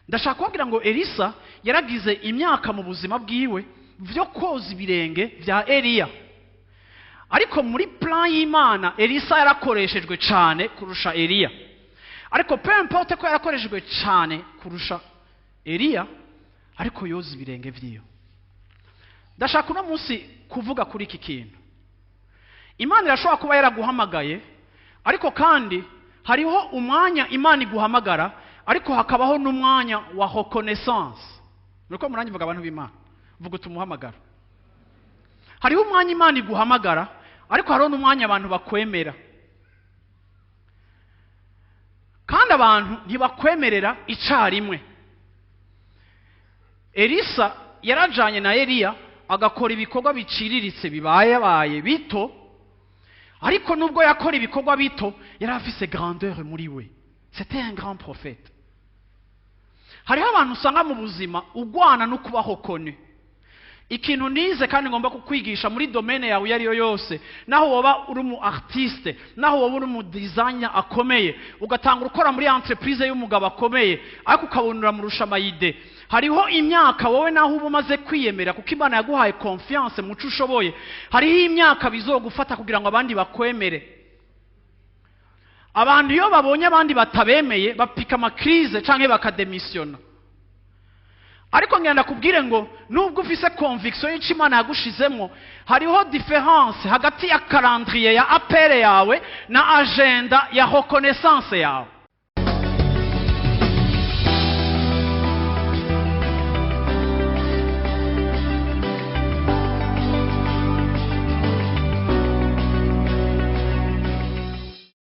ndashaka kubabwira ngo Elisa yaragize imyaka mu buzima bwiwe byo koza ibirenge bya Eliya, ariko muri plan y'Imana Elisa yarakoreshejwe cyane kurusha Eliya. Ariko peu importe ko yarakoreshejwe cyane kurusha Eliya, ariko yoza ibirenge vyiyo. Ndashaka uno munsi kuvuga kuri iki kintu. Imana irashobora kuba yaraguhamagaye, ariko kandi hariho umwanya Imana iguhamagara, ariko hakabaho n'umwanya wa reconnaissance. Nuko murangivuga abantu b'Imana, vuga tumuhamagara. Hariho umwanya Imana iguhamagara, ariko hariho n'umwanya abantu bakwemera. Kandi abantu ntibakwemerera icarimwe. Elisa yarajanye na Eliya agakora ibikorwa biciriritse bibaye bito, ariko nubwo yakora ibikorwa bito yari afise grandeur muri we. C'était un grand prophète. Hariho abantu usanga mu buzima ugwana no kubaho kone. Ikintu nize kandi ngomba kukwigisha muri domaine yawe yari yo yose, naho woba uri mu artiste, naho woba uri mu designer akomeye, ugatanga ukora muri entreprise y'umugabo akomeye, ariko ukabonura mu rushamayide. Hariho imyaka wowe naho uba umaze kwiyemera kuko Imana yaguhaye confiance mu cyo ushoboye. Hariho imyaka bizogufata kugira ngo abandi bakwemere. Abantu iyo babonye abandi batabemeye bapika amakrize canke bakademisiona. Ariko ngenda kubwire ngo nubwo ufise conviction y'icyo Imana yagushizemo, hariho difference hagati ya calendrier ya appel yawe na agenda ya reconnaissance yawe.